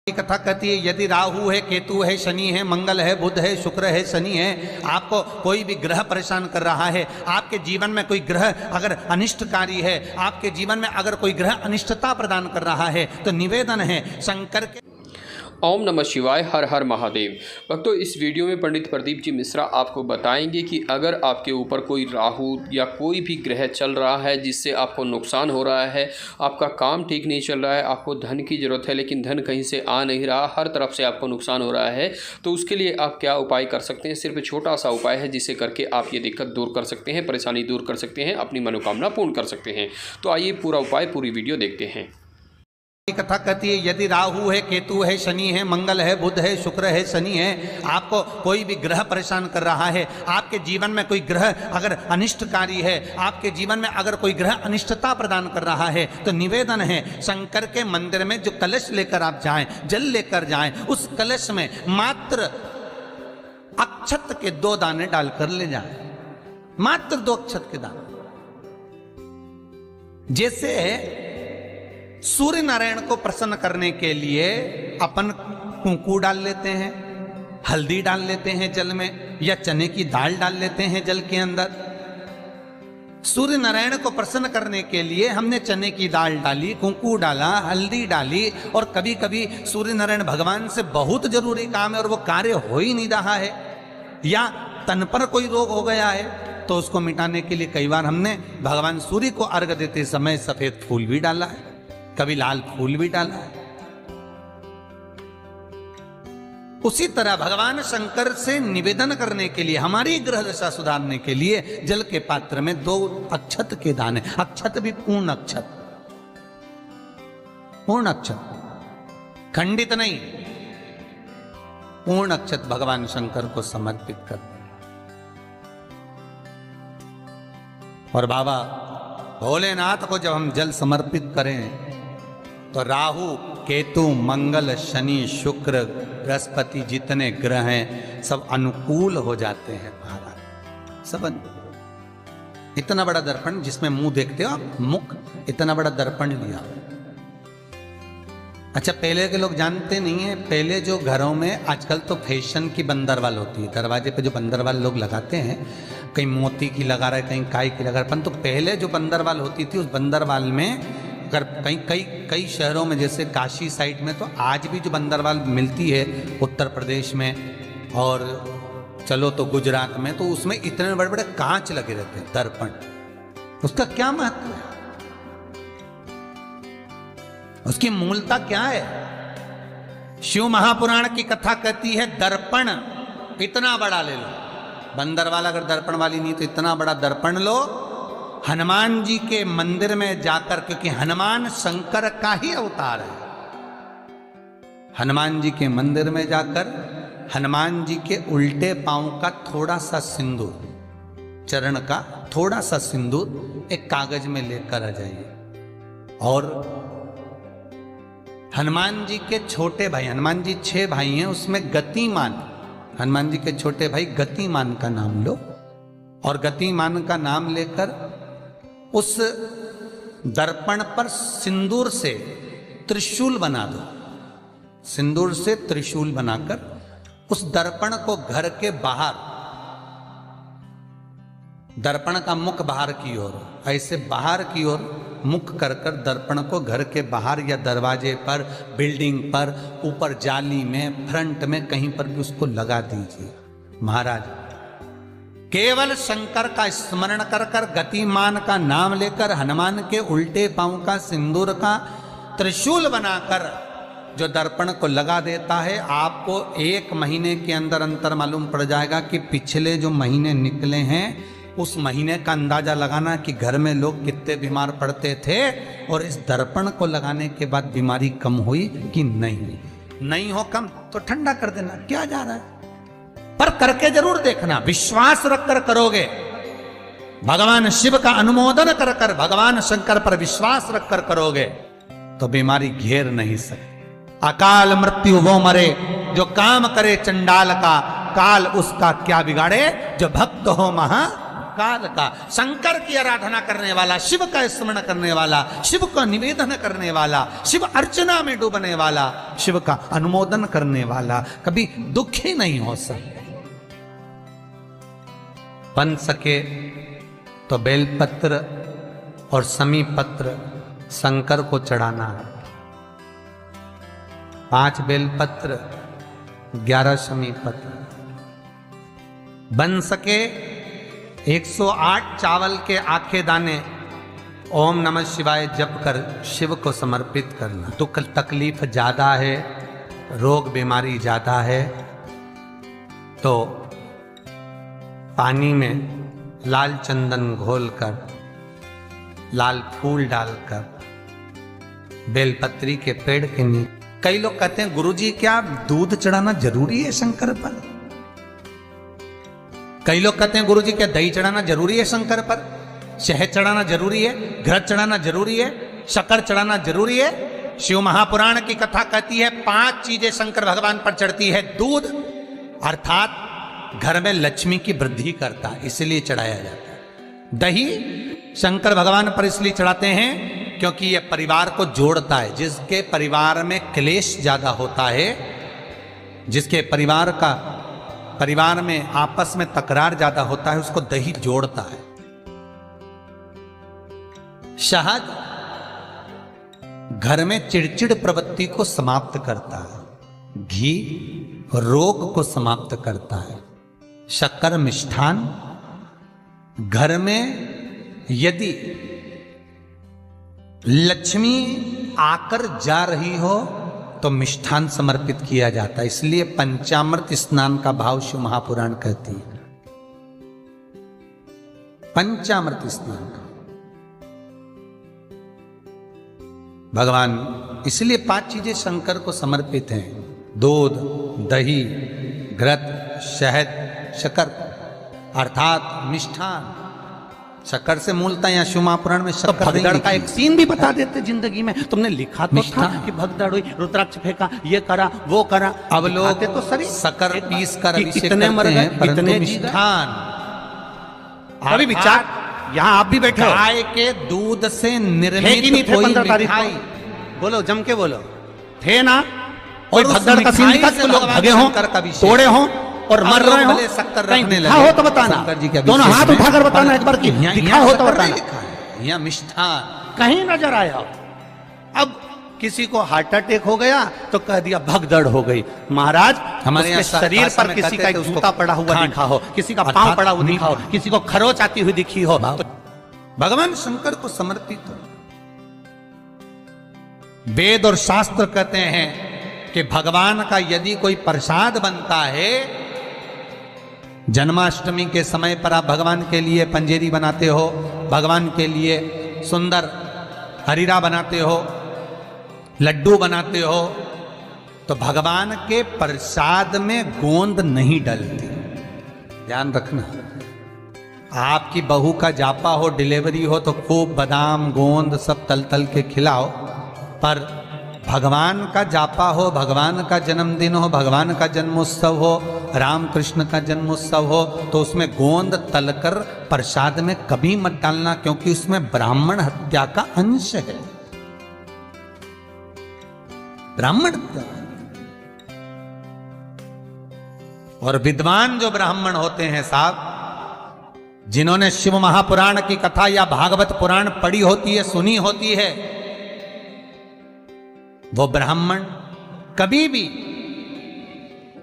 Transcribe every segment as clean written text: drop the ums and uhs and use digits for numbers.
कथा कहती है यदि राहु है, केतु है, शनि है, मंगल है, बुध है, शुक्र है, शनि है, आपको कोई भी ग्रह परेशान कर रहा है, आपके जीवन में कोई ग्रह अगर अनिष्टकारी है, आपके जीवन में अगर कोई ग्रह अनिष्टता प्रदान कर रहा है, तो निवेदन है शंकर के। ओम नमः शिवाय, हर हर महादेव। भक्तों, इस वीडियो में पंडित प्रदीप जी मिश्रा आपको बताएंगे कि अगर आपके ऊपर कोई राहु या कोई भी ग्रह चल रहा है जिससे आपको नुकसान हो रहा है, आपका काम ठीक नहीं चल रहा है, आपको धन की ज़रूरत है लेकिन धन कहीं से आ नहीं रहा, हर तरफ से आपको नुकसान हो रहा है, तो उसके लिए आप क्या उपाय कर सकते हैं। सिर्फ छोटा सा उपाय है जिसे करके आप ये दिक्कत दूर कर सकते हैं, परेशानी दूर कर सकते हैं, अपनी मनोकामना पूर्ण कर सकते हैं। तो आइए पूरा उपाय, पूरी वीडियो देखते हैं। कथा कहती है यदि राहु है, केतु है, शनि है, मंगल है, बुध है, शुक्र है, शनि है, आपको कोई भी ग्रह परेशान कर रहा है, आपके जीवन में कोई ग्रह अगर अनिष्टकारी है, आपके जीवन में अगर कोई ग्रह अनिष्टता प्रदान कर रहा है, तो निवेदन है शंकर के मंदिर में जो कलश लेकर आप जाएं, जल लेकर जाएं, उस कलश में मात्र अक्षत के 2 दाने डालकर ले जाएं, मात्र 2 अक्षत के दाने। जैसे सूर्य नारायण को प्रसन्न करने के लिए अपन कुंकू डाल लेते हैं, हल्दी डाल लेते हैं जल में, या चने की दाल डाल लेते हैं जल के अंदर। सूर्य नारायण को प्रसन्न करने के लिए हमने चने की दाल डाली, कुंकू डाला, हल्दी डाली, और कभी कभी सूर्य नारायण भगवान से बहुत जरूरी काम है और वो कार्य हो ही नहीं रहा है, या तन पर कोई रोग हो गया है, तो उसको मिटाने के लिए कई बार हमने भगवान सूर्य को अर्घ देते समय सफेद फूल भी डाला है, कभी लाल फूल भी डाला है। उसी तरह भगवान शंकर से निवेदन करने के लिए, हमारी ग्रह दशा सुधारने के लिए जल के पात्र में 2 अक्षत के दाने, अक्षत भी पूर्ण अक्षत, पूर्ण अक्षत, खंडित नहीं, पूर्ण अक्षत भगवान शंकर को समर्पित कर दें। और बाबा भोलेनाथ को जब हम जल समर्पित करें तो राहु, केतु, मंगल, शनि, शुक्र, बृहस्पति, जितने ग्रह हैं सब अनुकूल हो जाते हैं महाराज, सब। इतना बड़ा दर्पण जिसमें मुंह देखते हो आप, मुख, इतना बड़ा दर्पण लिया। अच्छा, पहले के लोग जानते नहीं है, पहले जो घरों में, आजकल तो फैशन की बंदरवाल होती है, दरवाजे पे जो बंदरवाल लोग लगाते हैं, कहीं मोती की लगा रहे, कहीं काय की लगा रहे, परंतु पहले जो बंदरवाल होती थी, उस बंदरवाल में अगर कई शहरों में, जैसे काशी साइड में, तो आज भी जो बंदरवाल मिलती है उत्तर प्रदेश में, और चलो तो गुजरात में, तो उसमें इतने बड़े बड़े कांच लगे रहते हैं, दर्पण। उसका क्या महत्व है, उसकी मूलता क्या है? शिव महापुराण की कथा कहती है दर्पण इतना बड़ा ले लो, बंदरवाल अगर दर्पण वाली नहीं तो इतना बड़ा दर्पण लो, हनुमान जी के मंदिर में जाकर, क्योंकि हनुमान शंकर का ही अवतार है, हनुमान जी के मंदिर में जाकर हनुमान जी के उल्टे पांव का थोड़ा सा सिंदूर, चरण का थोड़ा सा सिंदूर एक कागज में लेकर आ जाइए, और हनुमान जी के छोटे भाई, हनुमान जी 6 भाई हैं, उसमें गतिमान, हनुमान जी के छोटे भाई गतिमान का नाम लो, और गतिमान का नाम लेकर उस दर्पण पर सिंदूर से त्रिशूल बना दो, सिंदूर से त्रिशूल बनाकर उस दर्पण को घर के बाहर, दर्पण का मुख बाहर की ओर, ऐसे बाहर की ओर मुख कर कर दर्पण को घर के बाहर या दरवाजे पर, बिल्डिंग पर, ऊपर जाली में, फ्रंट में, कहीं पर भी उसको लगा दीजिए। महाराज केवल शंकर का स्मरण कर कर, गतिमान का नाम लेकर, हनुमान के उल्टे पांव का सिंदूर का त्रिशूल बनाकर जो दर्पण को लगा देता है, आपको 1 महीने के अंदर अंतर मालूम पड़ जाएगा कि पिछले जो महीने निकले हैं उस महीने का अंदाजा लगाना कि घर में लोग कितने बीमार पड़ते थे, और इस दर्पण को लगाने के बाद बीमारी कम हुई कि नहीं हो कम तो ठंडा कर देना, क्या जा रहा है, पर करके जरूर देखना, विश्वास रखकर करोगे, भगवान शिव का अनुमोदन कर कर, भगवान शंकर पर विश्वास रखकर करोगे तो बीमारी घेर नहीं सकती। अकाल मृत्यु वो मरे जो काम करे चंडाल का, काल उसका क्या बिगाड़े जो भक्त हो महा महाकाल का, शंकर की आराधना करने वाला, शिव का स्मरण करने वाला, शिव का निवेदन करने वाला, शिव अर्चना में डूबने वाला, शिव का अनुमोदन करने वाला कभी दुखी नहीं हो सकता। बन सके तो बेलपत्र और समी पत्र शंकर को चढ़ाना है। 5 बेलपत्र 11 समी पत्र। बन सके 108 चावल के आखे दाने ओम नमः शिवाय जप कर शिव को समर्पित करना। दुख तकलीफ ज्यादा है, रोग बीमारी ज्यादा है, तो पानी में लाल चंदन घोलकर, लाल फूल डालकर बेलपत्री के पेड़ के नीचे। कई लोग कहते हैं गुरुजी क्या दूध चढ़ाना जरूरी है शंकर पर? कई लोग कहते हैं गुरुजी क्या दही चढ़ाना जरूरी है शंकर पर? शहद चढ़ाना जरूरी है? घृत चढ़ाना जरूरी है? शक्कर चढ़ाना जरूरी है? शिव महापुराण की कथा कहती है 5 चीजें शंकर भगवान पर चढ़ती है। दूध अर्थात घर में लक्ष्मी की वृद्धि करता है, इसलिए चढ़ाया जाता है। दही शंकर भगवान पर इसलिए चढ़ाते हैं क्योंकि यह परिवार को जोड़ता है। जिसके परिवार में क्लेश ज्यादा होता है, जिसके परिवार में आपस में तकरार ज्यादा होता है, उसको दही जोड़ता है। शहद घर में चिड़चिड़ प्रवृत्ति को समाप्त करता है। घी रोग को समाप्त करता है। शक्कर मिष्ठान घर में यदि लक्ष्मी आकर जा रही हो तो मिष्ठान समर्पित किया जाता है। इसलिए पंचामृत स्नान का भाव शिव महापुराण कहती है। पंचामृत स्नान का भगवान, इसलिए 5 चीजें शंकर को समर्पित हैं। दूध, दही, घृत, शहद, शक्कर अर्थात मिष्ठान। शक्कर से मूलता यहाँ शिव महापुराण में शक्कर भगदड़ का एक सीन भी बता देते जिंदगी में। तुमने लिखा तो था कि भगदड़ हुई, रुद्राक्ष फेंका, ये करा वो करा। अब लोग तो सभी शक्कर पीस कर इतने मर गए, इतने मिष्ठान। अभी विचार, यहाँ आप भी बैठे हो, गाय के दूध से निर्मित कोई मिठाई, बोलो जम के बोलो, थे ना? कोई भगदड़ का सीन दिखा कि लोग भगे हों, तोड़े हों और मर रहे हो? कहीं दिखा हो तो बताना, दोनों हाथ उठाकर बताना एक बार की दिखा हो तो बताना। यहाँ मिष्ठान कहीं नजर आया? अब किसी को हार्ट अटैक हो गया तो कह दिया भगदड़ हो गई। महाराज हमारे यहाँ शरीर पर किसी का जूता पड़ा हुआ दिखा हो, किसी का पांव पड़ा हुआ दिखा हो, किसी को खरोच आती हुई दिखी हो, तो भगवान शंकर को समर्पित हो। वेद और शास्त्र कहते हैं कि भगवान का यदि कोई प्रसाद बनता है, जन्माष्टमी के समय पर आप भगवान के लिए पंजेरी बनाते हो, भगवान के लिए सुंदर हरीरा बनाते हो, लड्डू बनाते हो, तो भगवान के प्रसाद में गोंद नहीं डलती। ध्यान रखना। आपकी बहू का जापा हो, डिलीवरी हो तो खूब बादाम गोंद सब तल तल के खिलाओ, पर भगवान का जापा हो, भगवान का जन्मदिन हो, भगवान का जन्मोत्सव हो, राम कृष्ण का जन्मोत्सव हो, तो उसमें गोंद तलकर प्रसाद में कभी मत डालना, क्योंकि उसमें ब्राह्मण हत्या का अंश है। ब्राह्मण हत्या। और विद्वान जो ब्राह्मण होते हैं साहब, जिन्होंने शिव महापुराण की कथा या भागवत पुराण पढ़ी होती है, सुनी होती है, वो ब्राह्मण कभी भी,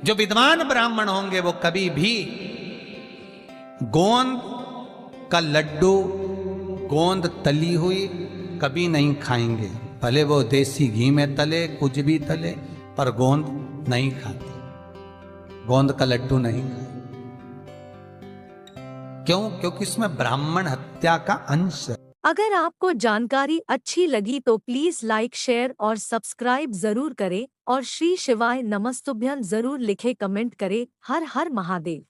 जो विद्वान ब्राह्मण होंगे वो कभी भी गोंद का लड्डू, गोंद तली हुई कभी नहीं खाएंगे। भले वो देसी घी में तले, कुछ भी तले, पर गोंद नहीं खाते, गोंद का लड्डू नहीं खाते। क्यों? क्योंकि इसमें ब्राह्मण हत्या का अंश है। अगर आपको जानकारी अच्छी लगी तो प्लीज लाइक, शेयर और सब्सक्राइब जरूर करें और श्री शिवाय नमस्तुभ्यं जरूर लिखे, कमेंट करें। हर हर महादेव।